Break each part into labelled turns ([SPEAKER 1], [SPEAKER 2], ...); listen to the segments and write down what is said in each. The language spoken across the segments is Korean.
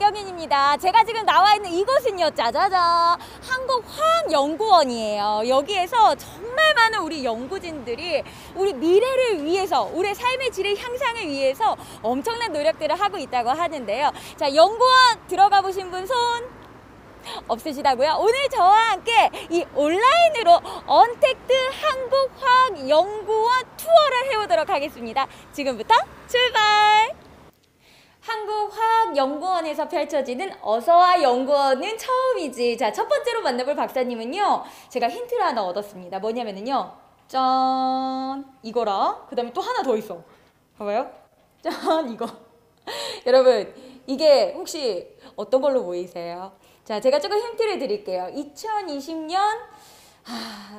[SPEAKER 1] 박경인입니다. 제가 지금 나와 있는 이곳은요, 짜자잔, 한국화학연구원이에요. 여기에서 정말 많은 우리 연구진들이 우리 미래를 위해서, 우리 삶의 질의 향상을 위해서 엄청난 노력들을 하고 있다고 하는데요. 자, 연구원 들어가 보신 분 손 없으시다고요? 오늘 저와 함께 이 온라인으로 언택트 한국화학연구원 투어를 해보도록 하겠습니다. 지금부터 출발! 한국화학연구원에서 펼쳐지는 어서와 연구원은 처음이지. 자, 첫 번째로 만나볼 박사님은요, 제가 힌트를 하나 얻었습니다. 뭐냐면은요, 짠, 이거랑 그 다음에 또 하나 더 있어. 봐봐요. 짠, 이거. 여러분, 이게 혹시 어떤 걸로 보이세요? 자, 제가 조금 힌트를 드릴게요. 2020년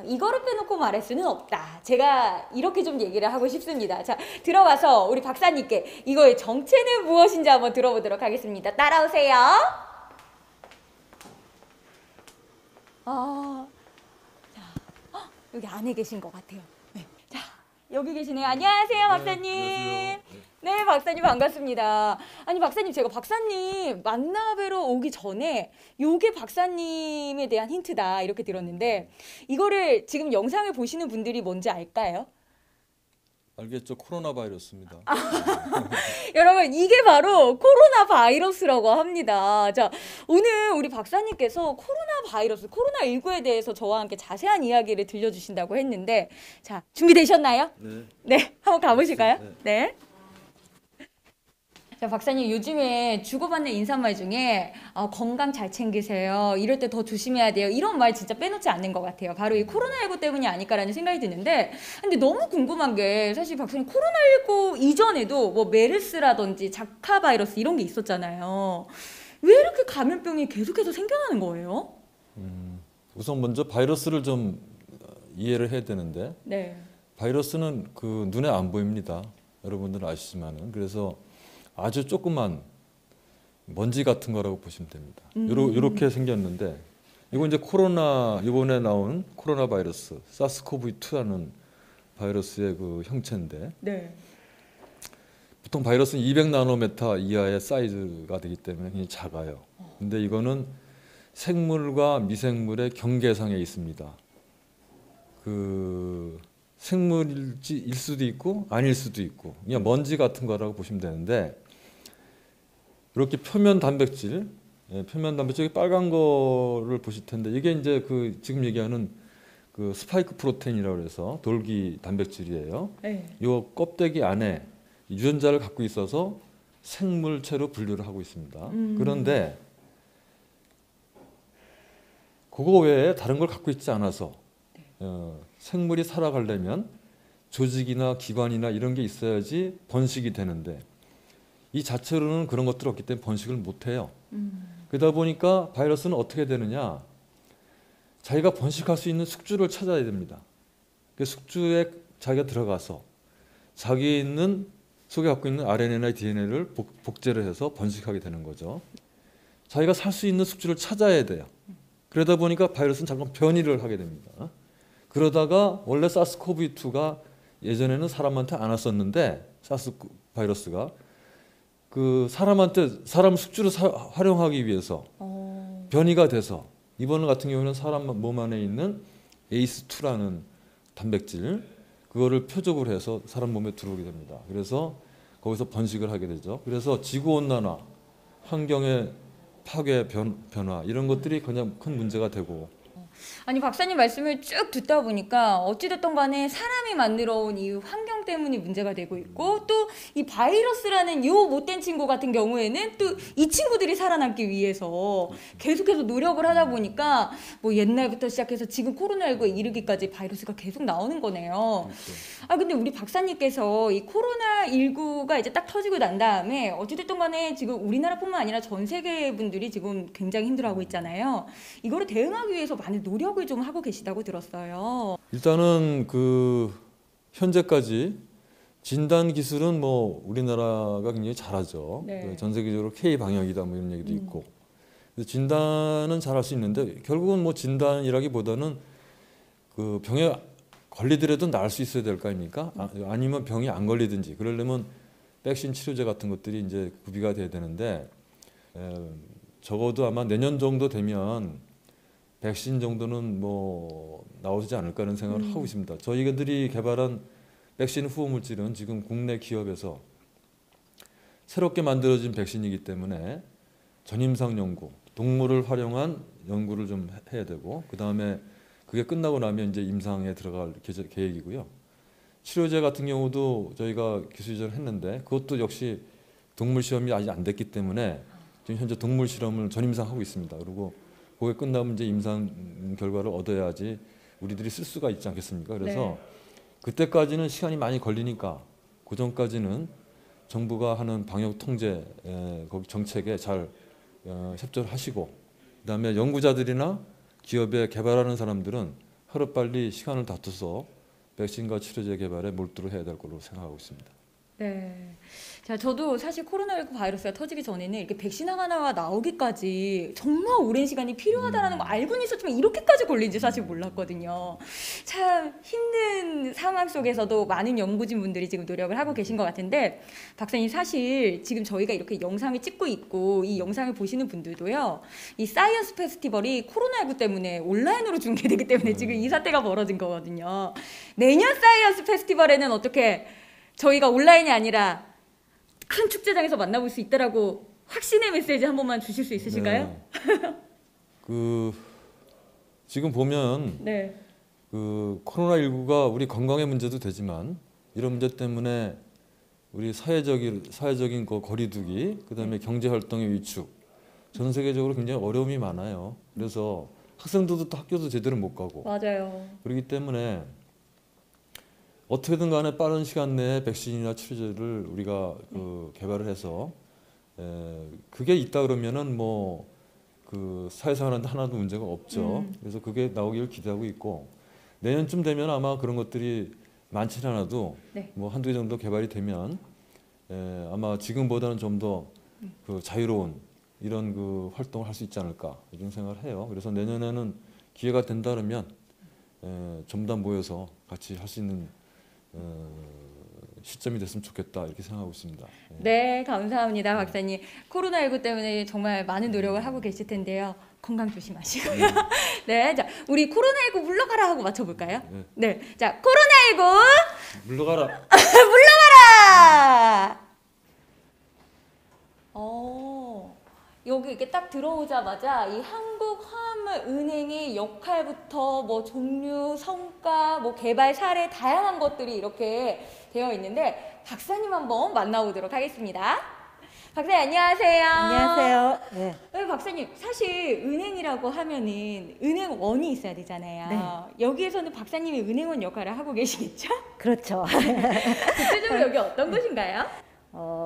[SPEAKER 1] 이거를 빼놓고 말할 수는 없다. 제가 이렇게 좀 얘기를 하고 싶습니다. 자, 들어가서 우리 박사님께 이거의 정체는 무엇인지 한번 들어보도록 하겠습니다. 따라오세요. 자, 여기 안에 계신 것 같아요. 네. 자, 여기 계시네요. 안녕하세요, 박사님.
[SPEAKER 2] 네,
[SPEAKER 1] 네, 박사님 반갑습니다. 아니, 박사님, 제가 박사님 만나뵈러 오기 전에 요게 박사님에 대한 힌트다 이렇게 들었는데, 이거를 지금 영상을 보시는 분들이 뭔지 알까요?
[SPEAKER 2] 알겠죠. 코로나 바이러스입니다.
[SPEAKER 1] 여러분, 이게 바로 코로나 바이러스라고 합니다. 자, 오늘 우리 박사님께서 코로나 바이러스, 코로나19에 대해서 저와 함께 자세한 이야기를 들려주신다고 했는데, 자, 준비되셨나요?
[SPEAKER 2] 네.
[SPEAKER 1] 네, 한번 가보실까요?
[SPEAKER 2] 네.
[SPEAKER 1] 네. 자, 박사님, 요즘에 주고받는 인사말 중에 건강 잘 챙기세요, 이럴 때 더 조심해야 돼요, 이런 말 진짜 빼놓지 않는 것 같아요. 바로 이 코로나19 때문이 아닐까라는 생각이 드는데, 근데 너무 궁금한 게, 사실 박사님 코로나19 이전에도 뭐 메르스라든지 자카 바이러스 이런 게 있었잖아요. 왜 이렇게 감염병이 계속해서 생겨나는 거예요?
[SPEAKER 2] 우선 먼저 바이러스를 좀 이해를 해야 되는데,
[SPEAKER 1] 네.
[SPEAKER 2] 바이러스는 그 눈에 안 보입니다. 여러분들은 아시지만은. 그래서 아주 조그만 먼지 같은 거라고 보시면 됩니다. 요렇게 생겼는데, 이거 이제 코로나, 이번에 나온 코로나 바이러스, 사스코브2라는 바이러스의 그 형체인데,
[SPEAKER 1] 네.
[SPEAKER 2] 보통 바이러스는 200나노메타 이하의 사이즈가 되기 때문에 굉장히 작아요. 근데 이거는 생물과 미생물의 경계상에 있습니다. 그 생물일 수도 있고 아닐 수도 있고, 그냥 먼지 같은 거라고 보시면 되는데, 이렇게 표면 단백질, 표면 단백질 빨간 거를 보실 텐데, 이게 이제 그 지금 얘기하는 그 스파이크 프로테인이라고 해서 돌기 단백질이에요.
[SPEAKER 1] 네.
[SPEAKER 2] 이 껍데기 안에 유전자를 갖고 있어서 생물체로 분류를 하고 있습니다. 그런데 그거 외에 다른 걸 갖고 있지 않아서 생물이 살아가려면 조직이나 기관이나 이런 게 있어야지 번식이 되는데, 이 자체로는 그런 것들이 없기 때문에 번식을 못해요. 그러다 보니까 바이러스는 어떻게 되느냐, 자기가 번식할 수 있는 숙주를 찾아야 됩니다. 그 숙주에 자기가 들어가서 자기 있는 속에 갖고 있는 RNA나 DNA를 복제를 해서 번식하게 되는 거죠. 자기가 살 수 있는 숙주를 찾아야 돼요. 그러다 보니까 바이러스는 잠깐 변이를 하게 됩니다. 그러다가 원래 사스코브2가 예전에는 사람한테 안 왔었는데, 사스 바이러스가 그 사람 숙주를 활용하기 위해서 변이가 돼서, 이번 같은 경우는 사람 몸 안에 있는 ACE2라는 단백질, 그거를 표적으로 해서 사람 몸에 들어오게 됩니다. 그래서 거기서 번식을 하게 되죠. 그래서 지구온난화, 환경의 파괴, 변화, 이런 것들이 그냥 큰 문제가 되고.
[SPEAKER 1] 아니, 박사님 말씀을 쭉 듣다 보니까 어찌됐든 간에 사람이 만들어 온 이 환경 때문에 문제가 되고 있고, 또 이 바이러스라는 요 못된 친구 같은 경우에는 또 이 친구들이 살아남기 위해서 계속해서 노력을 하다 보니까 뭐 옛날부터 시작해서 지금 코로나19에 이르기까지 바이러스가 계속 나오는 거네요. 아, 근데 우리 박사님께서 이 코로나19가 이제 딱 터지고 난 다음에 어찌됐든 간에 지금 우리나라뿐만 아니라 전 세계 분들이 지금 굉장히 힘들어하고 있잖아요. 이거를 대응하기 위해서 많은 노력을 좀 하고 계시다고 들었어요.
[SPEAKER 2] 일단은 그 현재까지 진단 기술은 뭐 우리나라가 굉장히 잘하죠.
[SPEAKER 1] 네.
[SPEAKER 2] 전 세계적으로 K 방역이다 뭐 이런 얘기도 있고. 그래서 진단은 잘할 수 있는데, 결국은 뭐 진단이라기보다는 그 병에 걸리더라도 나을 수 있어야 될 거 아닙니까? 아니면 병이 안 걸리든지, 그러려면 백신 치료제 같은 것들이 이제 구비가 돼야 되는데, 적어도 아마 내년 정도 되면 백신 정도는 뭐 나오지 않을까 하는 생각을 하고 있습니다. 저희들이 개발한 백신 후보 물질은 지금 국내 기업에서 새롭게 만들어진 백신이기 때문에 전임상 연구, 동물을 활용한 연구를 좀 해야 되고, 그 다음에 그게 끝나고 나면 이제 임상에 들어갈 계획이고요. 치료제 같은 경우도 저희가 기술 이전을 했는데 그것도 역시 동물 시험이 아직 안 됐기 때문에 지금 현재 동물 실험을 전임상하고 있습니다. 그리고 그게 끝나면 이제 임상 결과를 얻어야지 우리들이 쓸 수가 있지 않겠습니까? 그래서
[SPEAKER 1] 네. 그때까지는
[SPEAKER 2] 시간이 많이 걸리니까 그 전까지는 정부가 하는 방역 통제 거기 정책에 잘 협조를 하시고, 그다음에 연구자들이나 기업에 개발하는 사람들은 하루빨리 시간을 다투서 백신과 치료제 개발에 몰두를 해야 될 걸로 생각하고 있습니다.
[SPEAKER 1] 네. 자, 저도 사실 코로나19 바이러스가 터지기 전에는 이렇게 백신 하나가 나오기까지 정말 오랜 시간이 필요하다는 거 알고는 있었지만 이렇게까지 걸린지 사실 몰랐거든요. 참 힘든 상황 속에서도 많은 연구진 분들이 지금 노력을 하고 계신 것 같은데, 박사님 사실 지금 저희가 이렇게 영상을 찍고 있고 이 영상을 보시는 분들도요, 이 사이언스 페스티벌이 코로나19 때문에 온라인으로 중계되기 때문에 지금 이 사태가 벌어진 거거든요. 내년 사이언스 페스티벌에는 어떻게 저희가 온라인이 아니라 큰 축제장에서 만나볼 수 있다라고 확신의 메시지 한 번만 주실 수 있으실까요?
[SPEAKER 2] 네. 지금 보면
[SPEAKER 1] 네.
[SPEAKER 2] 코로나19가 우리 건강의 문제도 되지만 이런 문제 때문에 우리 사회적인 거리두기, 그다음에 경제 활동의 위축, 전 세계적으로 굉장히 어려움이 많아요. 그래서 학생들도 또 학교도 제대로 못 가고.
[SPEAKER 1] 맞아요.
[SPEAKER 2] 그렇기 때문에 어떻게든 간에 빠른 시간 내에 백신이나 치료제를 우리가 개발을 해서 그게 있다 그러면은 뭐 사회생활하는데 하나도 문제가 없죠. 그래서 그게 나오기를 기대하고 있고, 내년쯤 되면 아마 그런 것들이 많지는 않아도
[SPEAKER 1] 네.
[SPEAKER 2] 뭐 한두 개 정도 개발이 되면 아마 지금보다는 좀 더 자유로운 이런 활동을 할 수 있지 않을까 이런 생각을 해요. 그래서 내년에는 기회가 된다 그러면 좀 더 모여서 같이 할 수 있는 시점이 됐으면 좋겠다 이렇게 생각하고 있습니다.
[SPEAKER 1] 네, 감사합니다, 박사님. 코로나19 때문에 정말 많은 노력을 하고 계실 텐데요. 건강 조심하시고요. 네, 자, 우리 코로나19 물러가라 하고 맞춰볼까요? 네, 자, 코로나19
[SPEAKER 2] 물러가라.
[SPEAKER 1] 물러가라. 여기 이렇게 딱 들어오자마자 이 한국화물은행의 역할부터 뭐 종류, 성과, 뭐 개발 사례 다양한 것들이 이렇게 되어 있는데, 박사님 한번 만나보도록 하겠습니다. 박사님 안녕하세요.
[SPEAKER 3] 안녕하세요. 네.
[SPEAKER 1] 네, 박사님 사실 은행이라고 하면은 은행원이 있어야 되잖아요.
[SPEAKER 3] 네.
[SPEAKER 1] 여기에서는 박사님이 은행원 역할을 하고 계시겠죠?
[SPEAKER 3] 그렇죠.
[SPEAKER 1] 구체적으로 여기 어떤 곳인가요?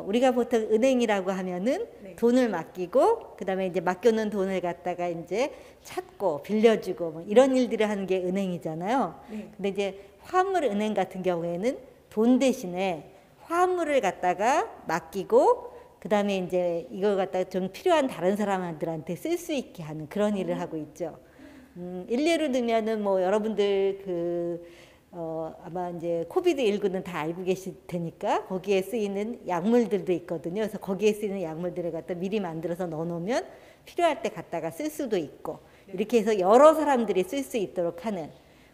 [SPEAKER 3] 우리가 보통 은행이라고 하면은
[SPEAKER 1] 네.
[SPEAKER 3] 돈을 맡기고, 그 다음에 이제 맡겨놓은 돈을 갖다가 이제 찾고 빌려주고 뭐 이런 일들을 하는 게 은행이잖아요.
[SPEAKER 1] 네.
[SPEAKER 3] 근데 이제 화물은행 같은 경우에는 돈 대신에 화물을 갖다가 맡기고, 그 다음에 이제 이걸 갖다가 좀 필요한 다른 사람들한테 쓸 수 있게 하는 그런 일을 하고 있죠. 일례로 들면은 뭐 여러분들 아마 이제 코비드19는 다 알고 계실 테니까 거기에 쓰이는 약물들도 있거든요. 그래서 거기에 쓰이는 약물들을 갖다 미리 만들어서 넣어놓으면 필요할 때 갖다가 쓸 수도 있고, 이렇게 해서 여러 사람들이 쓸 수 있도록 하는,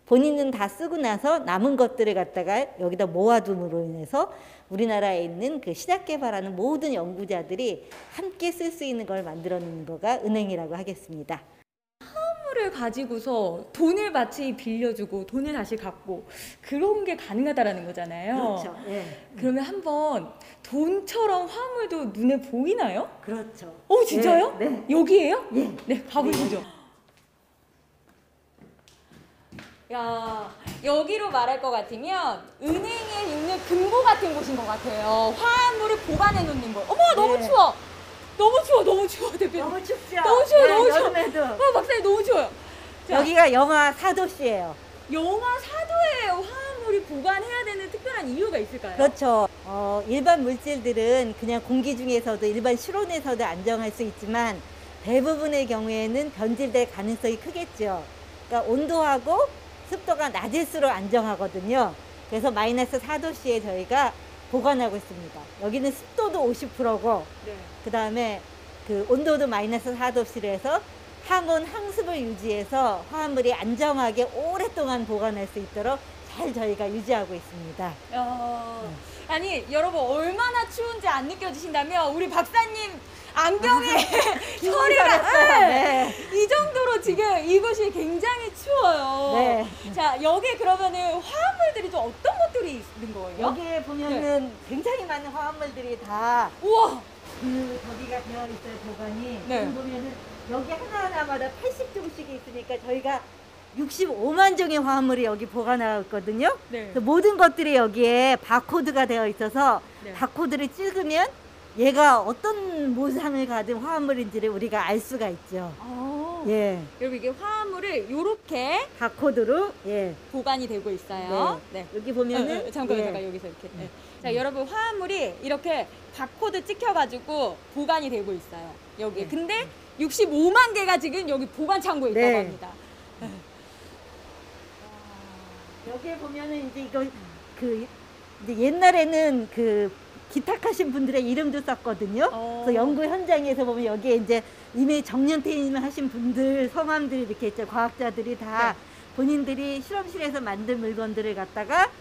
[SPEAKER 3] 본인은 다 쓰고 나서 남은 것들을 갖다가 여기다 모아둠으로 인해서 우리나라에 있는 그 신약 개발하는 모든 연구자들이 함께 쓸 수 있는 걸 만들어 놓는 거가 은행이라고 하겠습니다.
[SPEAKER 1] 을 가지고서 돈을 마치 빌려주고 돈을 다시 갚고 그런 게 가능하다라는 거잖아요.
[SPEAKER 3] 그렇죠. 예.
[SPEAKER 1] 그러면 한번 돈처럼 화물도 눈에 보이나요?
[SPEAKER 3] 그렇죠.
[SPEAKER 1] 진짜요?
[SPEAKER 3] 네. 네.
[SPEAKER 1] 여기에요?
[SPEAKER 3] 예.
[SPEAKER 1] 네, 가보시죠. 야, 여기로 말할 것 같으면 은행에 있는 금고 같은 곳인 것 같아요. 화물을 보관해 놓는 거. 어머, 너무
[SPEAKER 3] 네.
[SPEAKER 1] 추워. 너무 추워, 대표님.
[SPEAKER 3] 너무 춥죠?
[SPEAKER 1] 너무 추워, 너무 추워.
[SPEAKER 3] 여름에도.
[SPEAKER 1] 박사님 너무 추워요. 자,
[SPEAKER 3] 여기가 영하 4도씨예요.
[SPEAKER 1] 영하 4도에 화물이 보관해야 되는 특별한 이유가 있을까요?
[SPEAKER 3] 그렇죠. 일반 물질들은 그냥 공기 중에서도 일반 실온에서도 안정할 수 있지만 대부분의 경우에는 변질될 가능성이 크겠죠. 그러니까 온도하고 습도가 낮을수록 안정하거든요. 그래서 마이너스 4도씨에 저희가 보관하고 있습니다. 여기는 습도도 50%고
[SPEAKER 1] 네.
[SPEAKER 3] 그 다음에 그 온도도 마이너스 4도씨로 해서 항온 항습을 유지해서 화합물이 안정하게 오랫동안 보관할 수 있도록 잘 저희가 유지하고 있습니다.
[SPEAKER 1] 아니 여러분 얼마나 추운지 안 느껴지신다면 우리 박사님 안경에 소리가
[SPEAKER 3] 네.
[SPEAKER 1] 이 정도로 지금 이곳이 굉장히 추워요.
[SPEAKER 3] 네.
[SPEAKER 1] 자 여기 그러면은 화합물들이 좀 어떤 것들이 있는 거예요?
[SPEAKER 3] 여기에 보면은 굉장히 많은 화합물들이 다
[SPEAKER 1] 우와.
[SPEAKER 3] 거기가 되어 있어요, 보관이.
[SPEAKER 1] 네.
[SPEAKER 3] 지금 보면은 여기 하나하나마다 80종씩이 있으니까 저희가 65만 종의 화합물이 여기 보관하고 있거든요.
[SPEAKER 1] 네.
[SPEAKER 3] 그래서 모든 것들이 여기에 바코드가 되어 있어서
[SPEAKER 1] 네.
[SPEAKER 3] 바코드를 찍으면 얘가 어떤 모상을 가진 화합물인지를 우리가 알 수가 있죠. 예.
[SPEAKER 1] 여러분 이게 화합물을 이렇게
[SPEAKER 3] 바코드로 예.
[SPEAKER 1] 보관이 되고 있어요. 네.
[SPEAKER 3] 여기 보면은
[SPEAKER 1] 잠깐만
[SPEAKER 3] 예.
[SPEAKER 1] 잠깐 여기서 이렇게. 네. 자 여러분 화합물이 이렇게 바코드 찍혀가지고 보관이 되고 있어요. 여기. 근데 65만 개가 지금 여기 보관 창고에 있다고
[SPEAKER 3] 네.
[SPEAKER 1] 합니다.
[SPEAKER 3] 여기에 보면은 이제 이거 그 이제 옛날에는 그 기탁하신 분들의 이름도 썼거든요. 그래서 연구 현장에서 보면 여기에 이제 이미 정년퇴임을 하신 분들 성함들이 이렇게 있죠. 과학자들이 다 본인들이 실험실에서 만든 물건들을 갖다가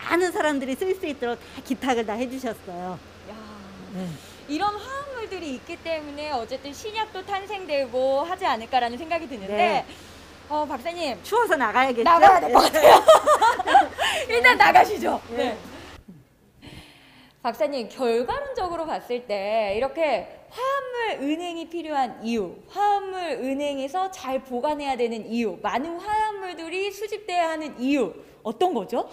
[SPEAKER 3] 많은 사람들이 쓸 수 있도록 다 기탁을 다 해주셨어요.
[SPEAKER 1] 야. 이런 화합물들이 있기 때문에 어쨌든 신약도 탄생되고 하지 않을까라는 생각이 드는데
[SPEAKER 3] 네.
[SPEAKER 1] 박사님
[SPEAKER 3] 추워서 나가야겠죠?
[SPEAKER 1] 나가야 될 것 같아요. 일단 나가시죠.
[SPEAKER 3] 네.
[SPEAKER 1] 박사님 결과론적으로 봤을 때 이렇게 화합물 은행이 필요한 이유, 화합물 은행에서 잘 보관해야 되는 이유, 많은 화합물들이 수집돼야 하는 이유 어떤 거죠?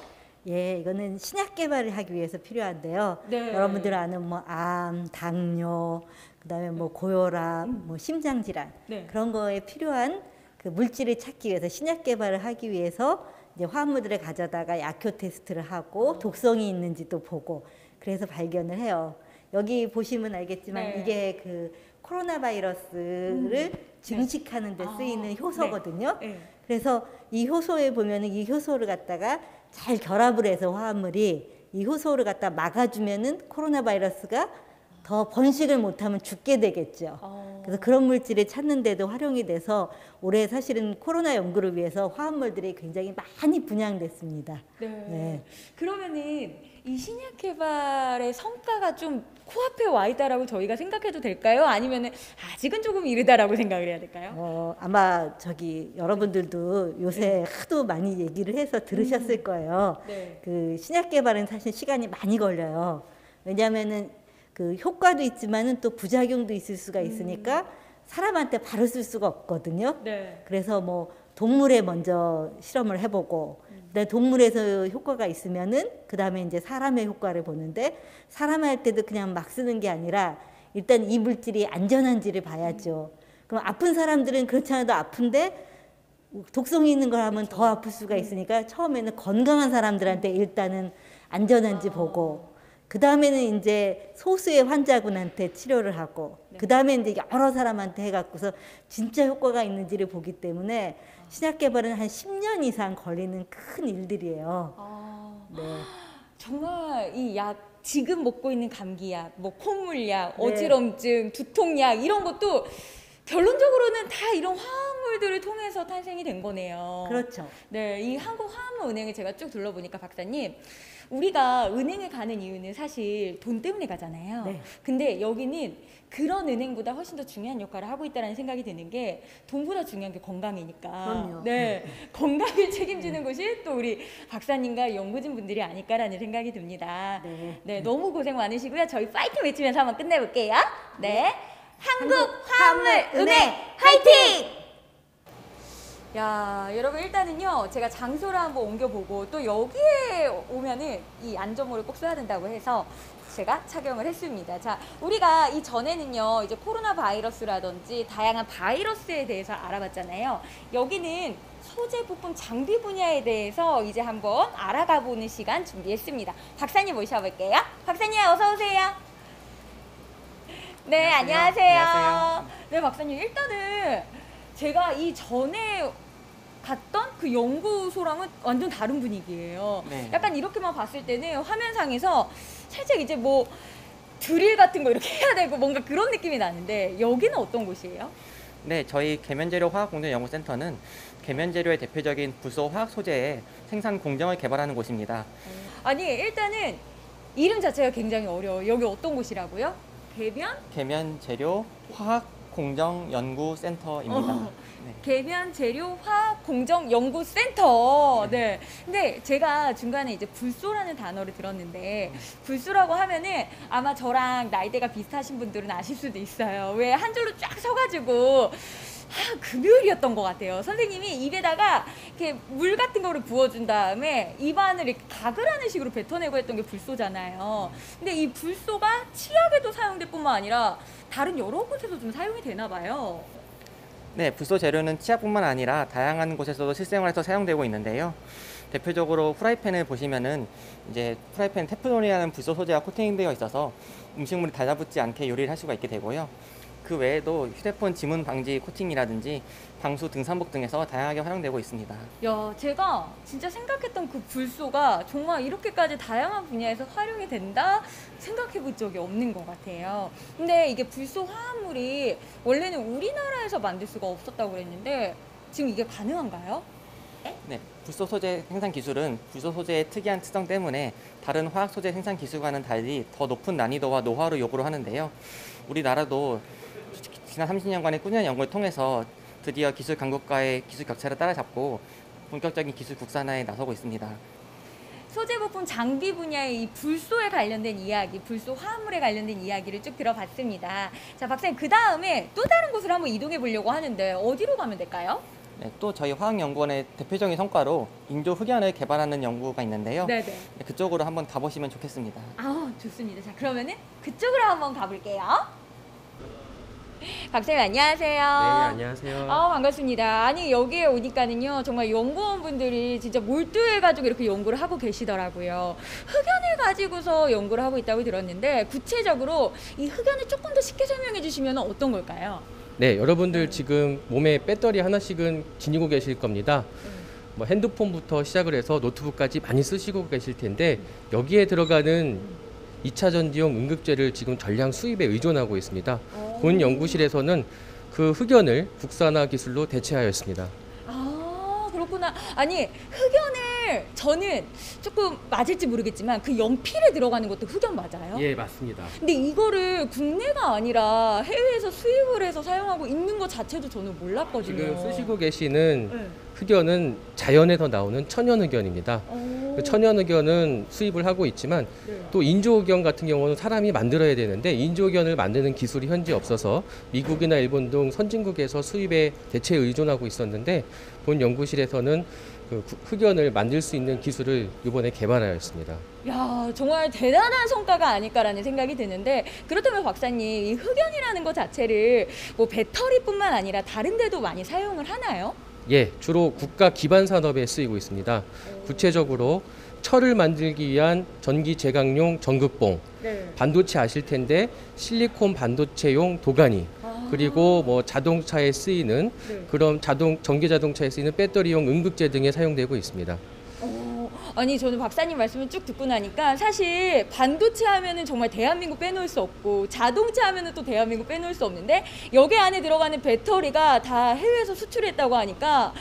[SPEAKER 3] 예, 이거는 신약 개발을 하기 위해서 필요한데요.
[SPEAKER 1] 네.
[SPEAKER 3] 여러분들 아는 뭐 암, 당뇨, 그다음에 뭐 고혈압, 뭐 심장 질환
[SPEAKER 1] 네.
[SPEAKER 3] 그런 거에 필요한 그 물질을 찾기 위해서 신약 개발을 하기 위해서 이제 화합물들을 가져다가 약효 테스트를 하고 독성이 있는지도 보고 그래서 발견을 해요. 여기 보시면 알겠지만
[SPEAKER 1] 네.
[SPEAKER 3] 이게 그 코로나 바이러스를 증식하는 데 쓰이는 효소거든요.
[SPEAKER 1] 네.
[SPEAKER 3] 그래서 이 효소에 보면은 이 효소를 갖다가 잘 결합을 해서 화합물이 이 효소를 갖다 막아주면은 코로나 바이러스가 더 번식을 못하면 죽게 되겠죠. 그래서 그런 물질을 찾는데도 활용이 돼서 올해 사실은 코로나 연구를 위해서 화합물들이 굉장히 많이 분양됐습니다.
[SPEAKER 1] 네.
[SPEAKER 3] 네.
[SPEAKER 1] 그러면은 이 신약 개발의 성과가 좀 코앞에 와 있다라고 저희가 생각해도 될까요? 아니면은 아직은 조금 이르다라고 생각을 해야 될까요?
[SPEAKER 3] 아마 저기 여러분들도 요새 하도 많이 얘기를 해서 들으셨을 거예요.
[SPEAKER 1] 네.
[SPEAKER 3] 그 신약 개발은 사실 시간이 많이 걸려요. 왜냐하면은 그 효과도 있지만은 또 부작용도 있을 수가 있으니까 사람한테 바로 쓸 수가 없거든요.
[SPEAKER 1] 네.
[SPEAKER 3] 그래서 뭐 동물에 먼저 실험을 해보고 그다음에 동물에서 효과가 있으면은 그다음에 이제 사람의 효과를 보는데 사람 할 때도 그냥 막 쓰는 게 아니라 일단 이 물질이 안전한지를 봐야죠. 그럼 아픈 사람들은 그렇지 않아도 아픈데 독성이 있는 걸 하면 더 아플 수가 있으니까 처음에는 건강한 사람들한테 일단은 안전한지 보고 그 다음에는 이제 소수의 환자분한테 치료를 하고 그 다음에 이제 여러 사람한테 해갖고서 진짜 효과가 있는지를 보기 때문에 신약 개발은 한 10년 이상 걸리는 큰 일들이에요. 네.
[SPEAKER 1] 정말 이 약 지금 먹고 있는 감기약, 뭐 콧물약,
[SPEAKER 3] 네.
[SPEAKER 1] 어지럼증, 두통약 이런 것도 결론적으로는 다 이런 화합물들을 통해서 탄생이 된 거네요.
[SPEAKER 3] 그렇죠.
[SPEAKER 1] 네, 이 한국화합물은행을 제가 쭉 둘러보니까 박사님, 우리가 은행에 가는 이유는 사실 돈 때문에 가잖아요.
[SPEAKER 3] 네.
[SPEAKER 1] 근데 여기는 그런 은행보다 훨씬 더 중요한 역할을 하고 있다는 생각이 드는 게 돈보다 중요한 게 건강이니까.
[SPEAKER 3] 그럼요.
[SPEAKER 1] 네, 건강을 책임지는 것이 또 우리 박사님과 연구진 분들이 아닐까라는 생각이 듭니다.
[SPEAKER 3] 네.
[SPEAKER 1] 네, 너무 고생 많으시고요. 저희 파이팅 외치면서 한번 끝내볼게요. 네, 한국화합물은행 화이팅! 야, 여러분 일단은요 제가 장소를 한번 옮겨보고 또 여기에 오면은 이 안전모를 꼭 써야 된다고 해서 제가 착용을 했습니다. 자, 우리가 이 전에는요 이제 코로나 바이러스라든지 다양한 바이러스에 대해서 알아봤잖아요. 여기는 소재 부품 장비 분야에 대해서 이제 한번 알아가 보는 시간 준비했습니다. 박사님 모셔볼게요. 박사님 어서 오세요. 네, 안녕하세요. 네, 박사님 일단은 제가 이 전에 갔던 그 연구소랑은 완전 다른 분위기예요.
[SPEAKER 4] 네.
[SPEAKER 1] 약간 이렇게만 봤을 때는 화면상에서 살짝 이제 뭐 드릴 같은 거 이렇게 해야 되고 뭔가 그런 느낌이 나는데 여기는 어떤 곳이에요?
[SPEAKER 4] 네, 저희 계면재료 화학공정연구센터는 계면재료의 대표적인 불소 화학 소재의 생산 공정을 개발하는 곳입니다.
[SPEAKER 1] 아니 일단은 이름 자체가 굉장히 어려워요. 여기 어떤 곳이라고요?
[SPEAKER 4] 계면재료 화학공정연구센터입니다. 네.
[SPEAKER 1] 계면재료화공정연구센터. 네. 근데 제가 중간에 이제 불소라는 단어를 들었는데 불소라고 하면은 아마 저랑 나이대가 비슷하신 분들은 아실 수도 있어요. 왜 한 줄로 쫙 서가지고 금요일이었던 것 같아요. 선생님이 입에다가 이렇게 물 같은 거를 부어준 다음에 입안을 이렇게 각을 하는 식으로 뱉어내고 했던 게 불소잖아요. 근데 이 불소가 치약에도 사용될 뿐만 아니라 다른 여러 곳에서 좀 사용이 되나 봐요.
[SPEAKER 4] 네, 불소 재료는 치약뿐만 아니라 다양한 곳에서도 실생활에서 사용되고 있는데요. 대표적으로 프라이팬을 보시면은 이제 프라이팬 테프론이라는 불소 소재가 코팅되어 있어서 음식물이 달라붙지 않게 요리를 할 수가 있게 되고요. 그 외에도 휴대폰 지문 방지 코팅이라든지 방수 등산복 등에서 다양하게 활용되고 있습니다.
[SPEAKER 1] 야, 제가 진짜 생각했던 그 불소가 정말 이렇게까지 다양한 분야에서 활용이 된다 생각해 본 적이 없는 것 같아요. 근데 이게 불소 화합물이 원래는 우리나라에서 만들 수가 없었다고 그랬는데 지금 이게 가능한가요?
[SPEAKER 4] 네, 불소 소재 생산 기술은 불소 소재의 특이한 특성 때문에 다른 화학 소재 생산 기술과는 달리 더 높은 난이도와 노하우를 요구를 하는데요. 우리나라도 지난 30년간의 꾸준한 연구를 통해서 드디어 기술 강국과의 기술 격차를 따라잡고 본격적인 기술 국산화에 나서고 있습니다.
[SPEAKER 1] 소재 부품 장비 분야의 이 불소에 관련된 이야기, 불소 화합물에 관련된 이야기를 쭉 들어봤습니다. 자, 박사님, 그 다음에 또 다른 곳으로 한번 이동해 보려고 하는데 어디로 가면 될까요?
[SPEAKER 4] 네, 또 저희 화학연구원의 대표적인 성과로 인조 흑연을 개발하는 연구가 있는데요.
[SPEAKER 1] 네네.
[SPEAKER 4] 네, 그쪽으로 한번 가보시면 좋겠습니다.
[SPEAKER 1] 좋습니다. 자, 그러면은 그쪽으로 한번 가볼게요. 박사님 안녕하세요.
[SPEAKER 5] 네, 안녕하세요.
[SPEAKER 1] 반갑습니다. 아니 여기에 오니까는요 정말 연구원분들이 진짜 몰두해가지고 이렇게 연구를 하고 계시더라고요. 흑연을 가지고서 연구를 하고 있다고 들었는데 구체적으로 이 흑연을 조금 더 쉽게 설명해 주시면 어떤 걸까요?
[SPEAKER 5] 네, 여러분들 지금 몸에 배터리 하나씩은 지니고 계실 겁니다. 뭐 핸드폰부터 시작을 해서 노트북까지 많이 쓰시고 계실 텐데 여기에 들어가는 2차 전지용 응급제를 지금 전량 수입에 의존하고 있습니다. 본 연구실에서는 그 흑연을 국산화 기술로 대체하였습니다.
[SPEAKER 1] 그렇구나. 아니 흑연을 저는 조금 맞을지 모르겠지만 그 연필에 들어가는 것도 흑연 맞아요?
[SPEAKER 5] 예, 맞습니다.
[SPEAKER 1] 근데 이거를 국내가 아니라 해외에서 수입을 해서 사용하고 있는 것 자체도 저는 몰랐거든요.
[SPEAKER 5] 지금 쓰시고 계시는
[SPEAKER 1] 네.
[SPEAKER 5] 흑연은 자연에서 나오는 천연 흑연입니다. 그 천연 흑연은 수입을 하고 있지만
[SPEAKER 1] 네.
[SPEAKER 5] 또 인조 흑연 같은 경우는 사람이 만들어야 되는데 인조 흑연을 만드는 기술이 현재 없어서 미국이나 일본 등 선진국에서 수입에 대체 의존하고 있었는데 본 연구실에서는 그 흑연을 만들 수 있는 기술을 이번에 개발하였습니다.
[SPEAKER 1] 야, 정말 대단한 성과가 아닐까라는 생각이 드는데 그렇다면 박사님 이 흑연이라는 것 자체를 뭐 배터리뿐만 아니라 다른 데도 많이 사용을 하나요?
[SPEAKER 5] 예, 주로 국가 기반 산업에 쓰이고 있습니다. 구체적으로 철을 만들기 위한 전기 제강용 전극봉,
[SPEAKER 1] 네.
[SPEAKER 5] 반도체 아실 텐데 실리콘 반도체용 도가니, 그리고 뭐 자동차에 쓰이는
[SPEAKER 1] 네.
[SPEAKER 5] 그런 전기 자동차에 쓰이는 배터리용 응급제 등에 사용되고 있습니다.
[SPEAKER 1] 아니 저는 박사님 말씀을 쭉 듣고 나니까 사실 반도체 하면은 정말 대한민국 빼놓을 수 없고 자동차 하면은 또 대한민국 빼놓을 수 없는데 여기 안에 들어가는 배터리가 다 해외에서 수출했다고 하니까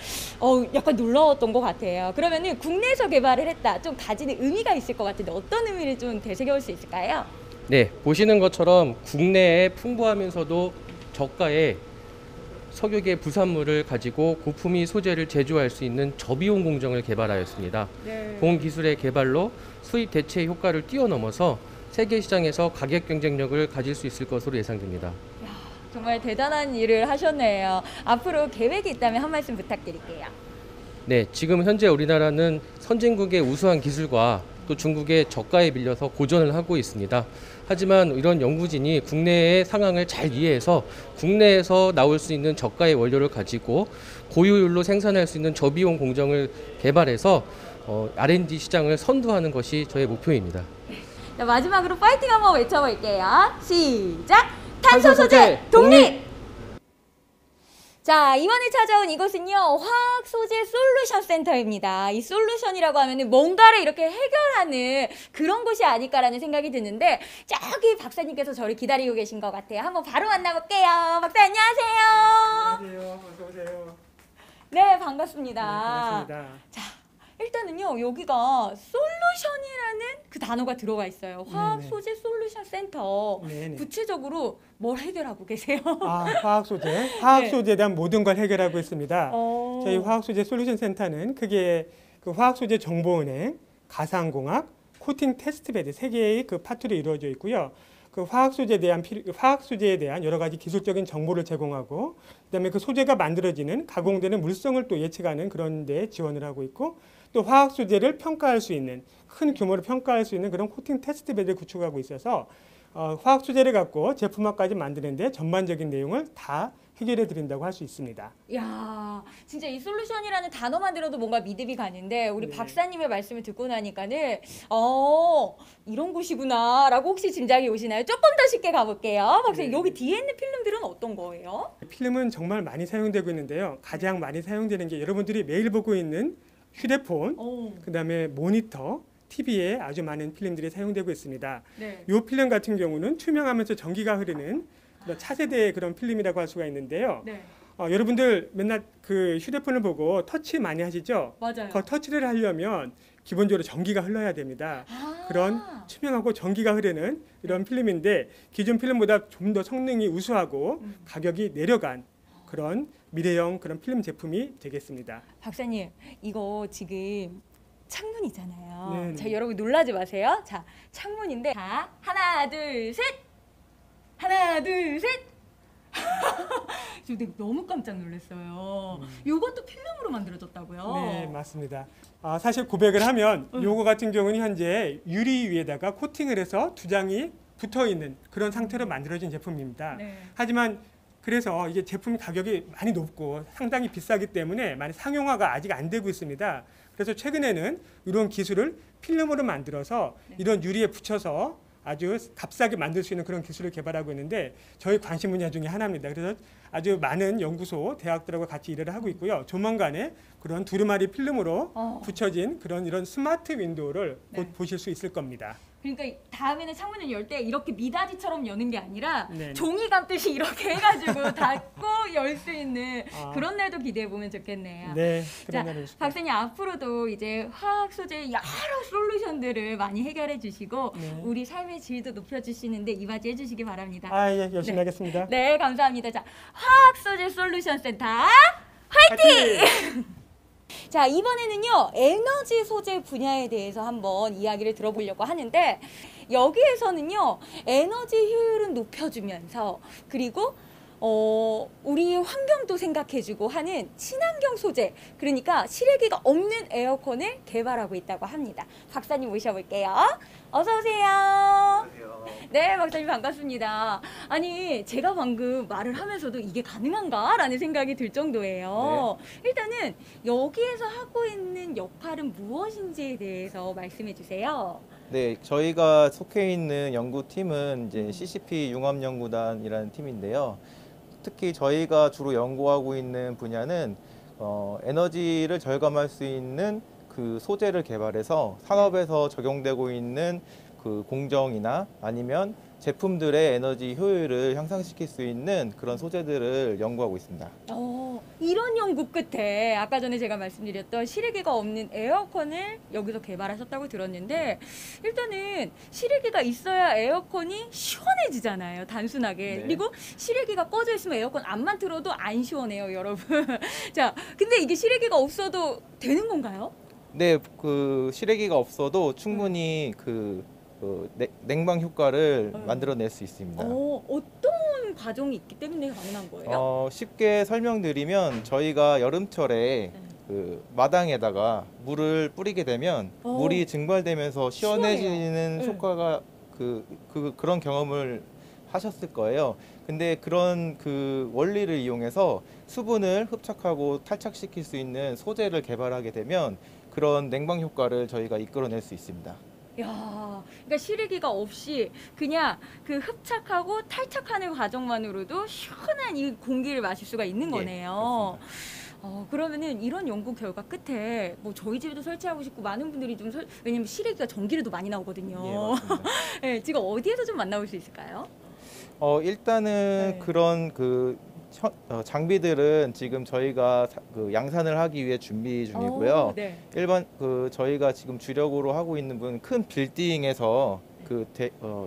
[SPEAKER 1] 약간 놀라웠던 것 같아요. 그러면은 국내에서 개발을 했다, 좀 가지는 의미가 있을 것 같은데 어떤 의미를 좀 되새겨올 수 있을까요?
[SPEAKER 5] 네, 보시는 것처럼 국내에 풍부하면서도 저가의 석유계 부산물을 가지고 고품위 소재를 제조할 수 있는 저비용 공정을 개발하였습니다.
[SPEAKER 1] 네.
[SPEAKER 5] 본 기술의 개발로 수입 대체 효과를 뛰어넘어서 세계 시장에서 가격 경쟁력을 가질 수 있을 것으로 예상됩니다.
[SPEAKER 1] 정말 대단한 일을 하셨네요. 앞으로 계획이 있다면 한 말씀 부탁드릴게요.
[SPEAKER 5] 네, 지금 현재 우리나라는 선진국의 우수한 기술과 또 중국의 저가에 밀려서 고전을 하고 있습니다. 하지만 이런 연구진이 국내의 상황을 잘 이해해서 국내에서 나올 수 있는 저가의 원료를 가지고 고효율로 생산할 수 있는 저비용 공정을 개발해서 R&D 시장을 선도하는 것이 저의 목표입니다.
[SPEAKER 1] 자, 마지막으로 파이팅 한번 외쳐볼게요. 시작! 탄소 소재 독립! 자, 자, 이번에 찾아온 이곳은요, 화학 소재 솔루션 센터입니다. 이 솔루션이라고 하면은 뭔가를 이렇게 해결하는 그런 곳이 아닐까라는 생각이 드는데, 저기 박사님께서 저를 기다리고 계신 것 같아요. 한번 바로 만나볼게요. 박사 안녕하세요.
[SPEAKER 6] 안녕하세요. 어서 오세요.
[SPEAKER 1] 네, 반갑습니다.
[SPEAKER 6] 반갑습니다.
[SPEAKER 1] 자, 일단은요, 여기가 솔루션이라는 그 단어가 들어가 있어요. 화학
[SPEAKER 6] 네네.
[SPEAKER 1] 소재 솔루션 센터.
[SPEAKER 6] 네네.
[SPEAKER 1] 구체적으로 뭘 해결하고 계세요?
[SPEAKER 6] 화학
[SPEAKER 1] 네.
[SPEAKER 6] 소재에 대한 모든 걸 해결하고 있습니다.
[SPEAKER 1] 어.
[SPEAKER 6] 저희 화학 소재 솔루션 센터는 크게 그 화학 소재 정보은행, 가상공학, 코팅 테스트베드 세 개의 그 파트로 이루어져 있고요. 그 화학 소재에 대한 여러 가지 기술적인 정보를 제공하고, 그다음에 그 소재가 만들어지는 가공되는 물성을 또 예측하는 그런 데 지원을 하고 있고, 또 화학 소재를 평가할 수 있는 큰 규모로 평가할 수 있는 그런 코팅 테스트베드를 구축하고 있어서 화학 소재를 갖고 제품화까지 만드는데 전반적인 내용을 다 해결해 드린다고 할 수 있습니다.
[SPEAKER 1] 야, 진짜 이 솔루션이라는 단어만 들어도 뭔가 믿음이 가는데 우리
[SPEAKER 6] 네.
[SPEAKER 1] 박사님의 말씀을 듣고 나니까는 이런 곳이구나라고 혹시 짐작이 오시나요? 조금 더 쉽게 가볼게요. 박사님,
[SPEAKER 6] 네.
[SPEAKER 1] 여기 뒤에 있는 필름들은 어떤 거예요?
[SPEAKER 6] 필름은 정말 많이 사용되고 있는데요. 가장 많이 사용되는 게 여러분들이 매일 보고 있는 휴대폰, 그다음에 모니터, TV에 아주 많은 필름들이 사용되고 있습니다.
[SPEAKER 1] 네.
[SPEAKER 6] 이 필름 같은 경우는 투명하면서 전기가 흐르는 그런 차세대의 그런 필름이라고 할 수가 있는데요.
[SPEAKER 1] 네.
[SPEAKER 6] 여러분들 맨날 그 휴대폰을 보고 터치 많이 하시죠?
[SPEAKER 1] 맞아요.
[SPEAKER 6] 그 터치를 하려면 기본적으로 전기가 흘러야 됩니다. 그런 투명하고 전기가 흐르는 이런 필름인데 기존 필름보다 좀 더 성능이 우수하고 가격이 내려간 그런 미래형 그런 필름 제품이 되겠습니다.
[SPEAKER 1] 박사님, 이거 지금 창문이잖아요.
[SPEAKER 6] 네네.
[SPEAKER 1] 자, 여러분 놀라지 마세요. 자, 창문인데, 자, 하나, 둘, 셋. 하나, 둘, 셋. 저 되게 너무 깜짝 놀랐어요. 이것도 필름으로 만들어졌다고요?
[SPEAKER 6] 네, 맞습니다. 사실 고백을 하면 요거 같은 경우는 현재 유리 위에다가 코팅을 해서 두 장이 붙어 있는 그런 상태로 만들어진 제품입니다.
[SPEAKER 1] 네.
[SPEAKER 6] 하지만 그래서 이게 제품 가격이 많이 높고 상당히 비싸기 때문에 많이 상용화가 아직 안 되고 있습니다. 그래서 최근에는 이런 기술을 필름으로 만들어서 이런 유리에 붙여서 아주 값싸게 만들 수 있는 그런 기술을 개발하고 있는데 저희 관심 분야 중에 하나입니다. 그래서 아주 많은 연구소, 대학들하고 같이 일을 하고 있고요. 조만간에 그런 두루마리 필름으로 붙여진 그런 이런 스마트 윈도우를 곧 보실 수 있을 겁니다.
[SPEAKER 1] 그러니까 다음에는 창문을 열 때 이렇게 미닫이처럼 여는 게 아니라
[SPEAKER 6] 네네.
[SPEAKER 1] 종이 감듯이 이렇게 해가지고 닫고 열 수 있는 그런 날도 기대해 보면 좋겠네요.
[SPEAKER 6] 네,
[SPEAKER 1] 자,
[SPEAKER 6] 그런 날을 있습니다.
[SPEAKER 1] 박사님 앞으로도 이제 화학 소재 여러 솔루션들을 많이 해결해 주시고
[SPEAKER 6] 네.
[SPEAKER 1] 우리 삶의 질도 높여 주시는데 이바지 해주시기 바랍니다.
[SPEAKER 6] 예, 열심히 하겠습니다.
[SPEAKER 1] 네, 감사합니다. 자, 화학 소재 솔루션 센터 화이팅! 자, 이번에는요, 에너지 소재 분야에 대해서 한번 이야기를 들어보려고 하는데, 여기에서는요, 에너지 효율은 높여주면서, 그리고 우리 환경도 생각해주고 하는 친환경 소재, 그러니까 실외기가 없는 에어컨을 개발하고 있다고 합니다. 박사님 모셔볼게요. 어서 오세요.
[SPEAKER 7] 안녕하세요.
[SPEAKER 1] 네, 박사님 반갑습니다. 아니, 제가 방금 말을 하면서도 이게 가능한가라는 생각이 들 정도예요. 일단은 여기에서 하고 있는 역할은 무엇인지에 대해서 말씀해 주세요.
[SPEAKER 7] 네, 저희가 속해 있는 연구팀은 이제 CCP 융합연구단이라는 팀인데요. 특히 저희가 주로 연구하고 있는 분야는 에너지를 절감할 수 있는 그 소재를 개발해서 산업에서 적용되고 있는 그 공정이나 아니면 제품들의 에너지 효율을 향상시킬 수 있는 그런 소재들을 연구하고 있습니다.
[SPEAKER 1] 이런 연구 끝에 아까 전에 제가 말씀드렸던 실외기가 없는 에어컨을 여기서 개발하셨다고 들었는데 일단은 실외기가 있어야 에어컨이 시원해지잖아요. 단순하게.
[SPEAKER 7] 네.
[SPEAKER 1] 그리고 실외기가 꺼져 있으면 에어컨 안만 틀어도 안 시원해요, 여러분. 자, 근데 이게 실외기가 없어도 되는 건가요?
[SPEAKER 7] 네, 그 실외기가 없어도 충분히 냉방 효과를 만들어낼 수 있습니다.
[SPEAKER 1] 어떤 과정이 있기 때문에 가능한 거예요?
[SPEAKER 7] 쉽게 설명드리면 저희가 여름철에 그 마당에다가 물을 뿌리게 되면 물이 증발되면서 시원해지는
[SPEAKER 1] 시원해요.
[SPEAKER 7] 효과가 그런 경험을 하셨을 거예요. 근데 그런 그 원리를 이용해서 수분을 흡착하고 탈착시킬 수 있는 소재를 개발하게 되면 그런 냉방 효과를 저희가 이끌어낼 수 있습니다.
[SPEAKER 1] 야, 그러니까 시리기가 없이 그냥 그 흡착하고 탈착하는 과정만으로도 시원한 이 공기를 마실 수가 있는 거네요. 그러면은 이런 연구 결과 끝에 뭐 저희 집에도 설치하고 싶고 많은 분들이 좀 왜냐면 시리기가 전기료도 많이 나오거든요.
[SPEAKER 7] 예, 맞습니다.
[SPEAKER 1] 네, 지금 어디에서 좀 만나볼 수 있을까요?
[SPEAKER 7] 일단은
[SPEAKER 1] 네.
[SPEAKER 7] 그런 장비들은 지금 저희가 양산을 하기 위해 준비 중이고요.
[SPEAKER 1] 네.
[SPEAKER 7] 일반 저희가 지금 주력으로 하고 있는 분 큰 빌딩에서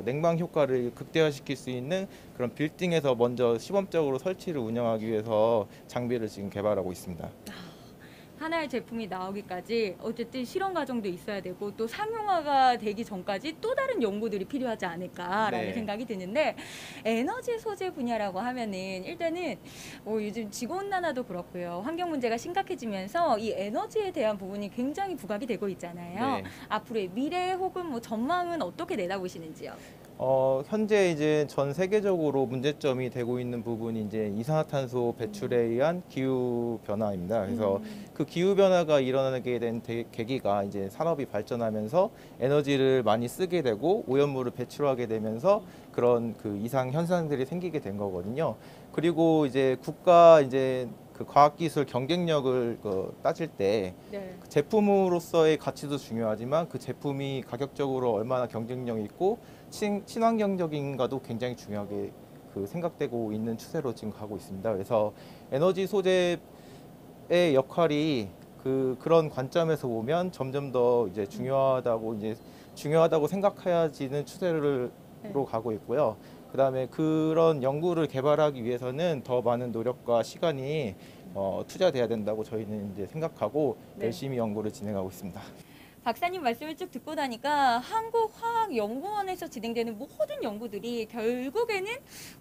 [SPEAKER 7] 냉방 효과를 극대화시킬 수 있는 그런 빌딩에서 먼저 시범적으로 설치를 운영하기 위해서 장비를 지금 개발하고 있습니다.
[SPEAKER 1] 하나의 제품이 나오기까지 어쨌든 실험 과정도 있어야 되고 또 상용화가 되기 전까지 또 다른 연구들이 필요하지 않을까라는
[SPEAKER 7] 네.
[SPEAKER 1] 생각이 드는데 에너지 소재 분야라고 하면은 일단은 요즘 지구온난화도 그렇고요. 환경 문제가 심각해지면서 이 에너지에 대한 부분이 굉장히 부각이 되고 있잖아요.
[SPEAKER 7] 네.
[SPEAKER 1] 앞으로의 미래 혹은 뭐 전망은 어떻게 내다보시는지요?
[SPEAKER 7] 현재 이제 전 세계적으로 문제점이 되고 있는 부분이 이제 이산화탄소 배출에 의한 기후 변화입니다. 그래서 그 기후 변화가 일어나게 된 계기가 이제 산업이 발전하면서 에너지를 많이 쓰게 되고 오염물을 배출하게 되면서 그런 그 이상 현상들이 생기게 된 거거든요. 그리고 이제 국가 이제 그 과학기술 경쟁력을 따질 때
[SPEAKER 1] 네.
[SPEAKER 7] 그 제품으로서의 가치도 중요하지만 그 제품이 가격적으로 얼마나 경쟁력이 있고 친환경적인가도 굉장히 중요하게 생각되고 있는 추세로 지금 가고 있습니다. 그래서 에너지 소재의 역할이 그런 관점에서 보면 점점 더 이제 중요하다고 생각해야지는 추세로 가고 있고요. 그다음에 그런 연구를 개발하기 위해서는 더 많은 노력과 시간이 투자돼야 된다고 저희는 이제 생각하고
[SPEAKER 1] 네.
[SPEAKER 7] 열심히 연구를 진행하고 있습니다.
[SPEAKER 1] 박사님 말씀을 쭉 듣고 나니까 한국화학연구원에서 진행되는 모든 연구들이 결국에는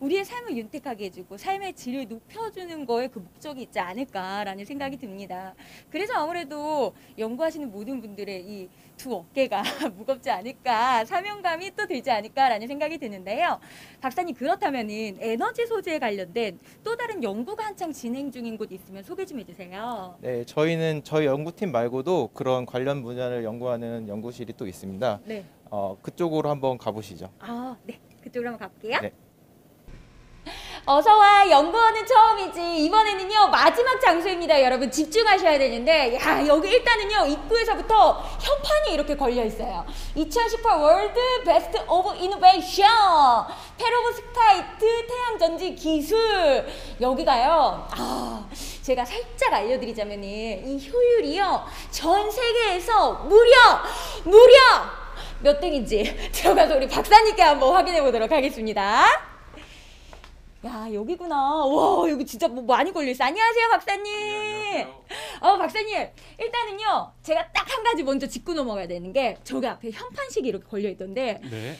[SPEAKER 1] 우리의 삶을 윤택하게 해주고 삶의 질을 높여주는 거에 그 목적이 있지 않을까라는 생각이 듭니다. 그래서 아무래도 연구하시는 모든 분들의 이 두 어깨가 무겁지 않을까, 사명감이 또 들지 않을까라는 생각이 드는데요. 박사님, 그렇다면은 에너지 소재에 관련된 또 다른 연구가 한창 진행 중인 곳 있으면 소개 좀 해주세요.
[SPEAKER 7] 네, 저희는 저희 연구팀 말고도 그런 관련 분야를 연구하는 연구실이 또 있습니다.
[SPEAKER 1] 네.
[SPEAKER 7] 그쪽으로 한번 가보시죠.
[SPEAKER 1] 네. 그쪽으로 한번 가볼게요.
[SPEAKER 7] 네.
[SPEAKER 1] 어서와. 연구원은 처음이지. 이번에는요 마지막 장소입니다. 여러분 집중하셔야 되는데, 여기 일단은요 입구에서부터 현판이 이렇게 걸려 있어요. 2018 월드 베스트 오브 이노베이션 페로브스카이트 태양전지 기술. 여기가요 제가 살짝 알려드리자면은 이 효율이요 전 세계에서 무려 몇 등인지 들어가서 우리 박사님께 한번 확인해 보도록 하겠습니다. 야, 여기구나. 와, 여기 진짜 뭐 많이 걸려있어. 안녕하세요, 박사님. 네, 안녕하세요. 박사님. 일단은요, 제가 딱 한 가지 먼저 짚고 넘어가야 되는 게, 저기 앞에 현판식이 이렇게 걸려있던데,
[SPEAKER 8] 네.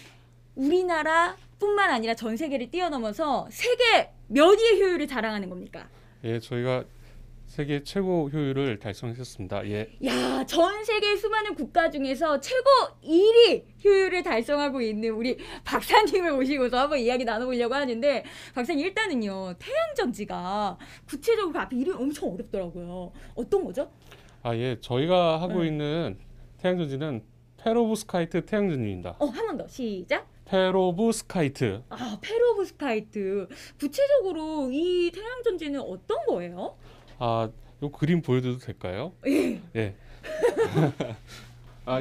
[SPEAKER 1] 우리나라뿐만 아니라 전 세계를 뛰어넘어서 세계 몇 위의 효율을 자랑하는 겁니까?
[SPEAKER 8] 예, 저희가 세계 최고 효율을 달성했었습니다. 예.
[SPEAKER 1] 야, 전 세계 수많은 국가 중에서 최고 1위 효율을 달성하고 있는 우리 박사님을 모시고서 한번 이야기 나눠보려고 하는데, 박사님 일단은요 태양전지가 구체적으로 그 앞에 이름이 엄청 어렵더라고요. 어떤 거죠?
[SPEAKER 8] 예, 저희가 하고
[SPEAKER 1] 네.
[SPEAKER 8] 있는 태양전지는 페로브스카이트 태양전지입니다.
[SPEAKER 1] 한 번 더 시작.
[SPEAKER 8] 페로브스카이트.
[SPEAKER 1] 페로브스카이트. 구체적으로 이 태양전지는 어떤 거예요?
[SPEAKER 8] 요 그림 보여줘도 될까요?
[SPEAKER 1] 예.
[SPEAKER 8] 예.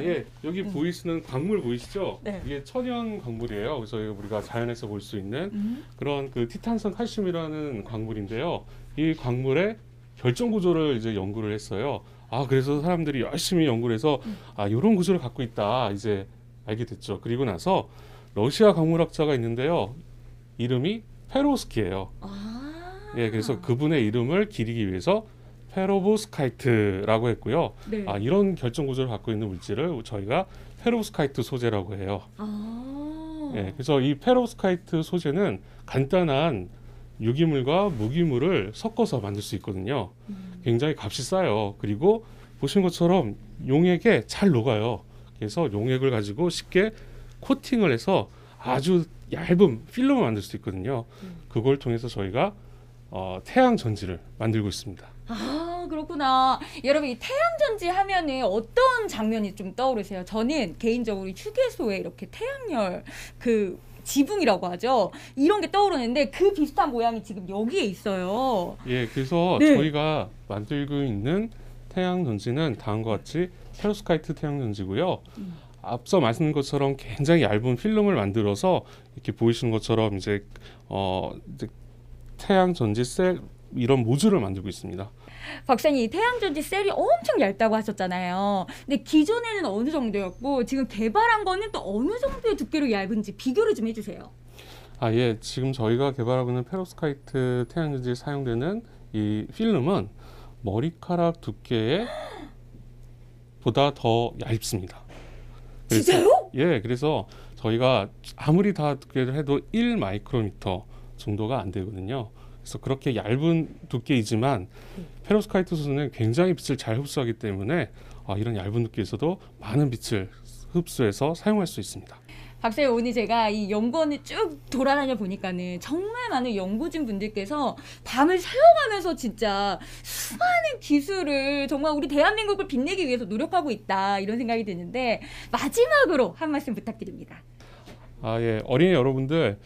[SPEAKER 8] 예. 여기 보이시는 광물 보이시죠?
[SPEAKER 1] 네.
[SPEAKER 8] 이게 천연 광물이에요. 그래서 우리가 자연에서 볼 수 있는 그런 그 티탄성 칼슘이라는 광물인데요. 이 광물의 결정 구조를 이제 연구를 했어요. 그래서 사람들이 열심히 연구를 해서 이런 구조를 갖고 있다 이제 알게 됐죠. 그리고 나서 러시아 광물학자가 있는데요. 이름이 페로스키예요. 예, 그래서 그분의 이름을 기리기 위해서 페로브스카이트라고 했고요.
[SPEAKER 1] 네.
[SPEAKER 8] 이런 결정 구조를 갖고 있는 물질을 저희가 페로브스카이트 소재라고 해요. 예, 그래서 이 페로브스카이트 소재는 간단한 유기물과 무기물을 섞어서 만들 수 있거든요. 굉장히 값이 싸요. 그리고 보시는 것처럼 용액에 잘 녹아요. 그래서 용액을 가지고 쉽게 코팅을 해서 아주 얇은 필름을 만들 수 있거든요. 그걸 통해서 저희가 태양 전지를 만들고 있습니다.
[SPEAKER 1] 그렇구나. 여러분 이 태양전지 하면은 어떤 장면이 좀 떠오르세요? 저는 개인적으로 휴게소에 이렇게 태양열 그 지붕이라고 하죠. 이런 게 떠오르는데 그 비슷한 모양이 지금 여기에 있어요.
[SPEAKER 8] 예, 그래서
[SPEAKER 1] 네.
[SPEAKER 8] 저희가 만들고 있는 태양전지는 다음과 같이 페로스카이트 태양전지고요. 앞서 말씀드린 것처럼 굉장히 얇은 필름을 만들어서 이렇게 보이시는 것처럼 이제 태양전지 셀 이런 모듈을 만들고 있습니다.
[SPEAKER 1] 박사님, 이 태양전지 셀이 엄청 얇다고 하셨잖아요. 근데 기존에는 어느 정도였고 지금 개발한 거는 또 어느 정도의 두께로 얇은지 비교를 좀 해주세요.
[SPEAKER 8] 예, 지금 저희가 개발하고 있는 페로스카이트 태양전지에 사용되는 이 필름은 머리카락 두께에 보다 더 얇습니다.
[SPEAKER 1] 진짜요?
[SPEAKER 8] 예, 그래서 저희가 아무리 다 두께를 해도 1 마이크로미터 정도가 안 되거든요. 그래서 그렇게 얇은 두께이지만 페로스카이트 소재는 굉장히 빛을 잘 흡수하기 때문에 이런 얇은 두께에서도 많은 빛을 흡수해서 사용할 수 있습니다.
[SPEAKER 1] 박사님, 오늘 제가 이 연구원을 쭉 돌아다녀 보니까는 정말 많은 연구진 분들께서 밤을 새워가면서 진짜 수많은 기술을 정말 우리 대한민국을 빛내기 위해서 노력하고 있다 이런 생각이 드는데 마지막으로 한 말씀 부탁드립니다.
[SPEAKER 8] 예, 어린이 여러분들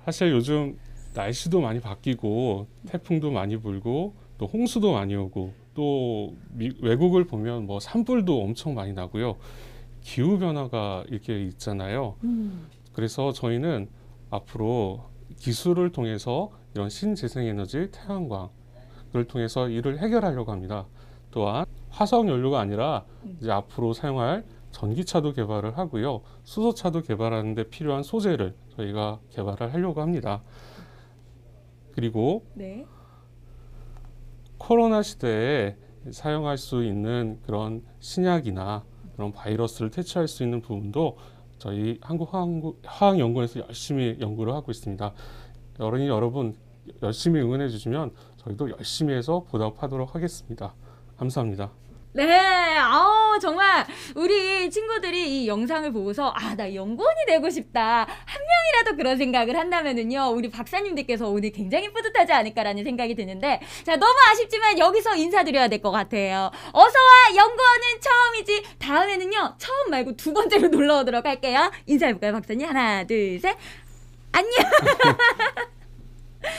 [SPEAKER 8] 사실 요즘 날씨도 많이 바뀌고 태풍도 많이 불고 또 홍수도 많이 오고 또 외국을 보면 뭐 산불도 엄청 많이 나고요. 기후 변화가 이렇게 있잖아요. 그래서 저희는 앞으로 기술을 통해서 이런 신재생에너지 태양광을 통해서 이를 해결하려고 합니다. 또한 화석 연료가 아니라 이제 앞으로 사용할 전기차도 개발을 하고요. 수소차도 개발하는 데 필요한 소재를 저희가 개발을 하려고 합니다. 그리고
[SPEAKER 1] 네.
[SPEAKER 8] 코로나 시대에 사용할 수 있는 그런 신약이나 그런 바이러스를 퇴치할 수 있는 부분도 저희 한국화학연구원에서 열심히 연구를 하고 있습니다. 어린이 여러분 열심히 응원해 주시면 저희도 열심히 해서 보답하도록 하겠습니다. 감사합니다.
[SPEAKER 1] 네, 정말 우리 친구들이 이 영상을 보고서 나 연구원이 되고 싶다. 한 명이라도 그런 생각을 한다면은요, 우리 박사님들께서 오늘 굉장히 뿌듯하지 않을까라는 생각이 드는데, 자, 너무 아쉽지만 여기서 인사드려야 될 것 같아요. 어서와, 연구원은 처음이지. 다음에는요, 처음 말고 두 번째로 놀러 오도록 할게요. 인사해볼까요, 박사님? 하나, 둘, 셋. 안녕.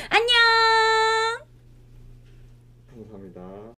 [SPEAKER 1] 안녕.
[SPEAKER 2] 감사합니다.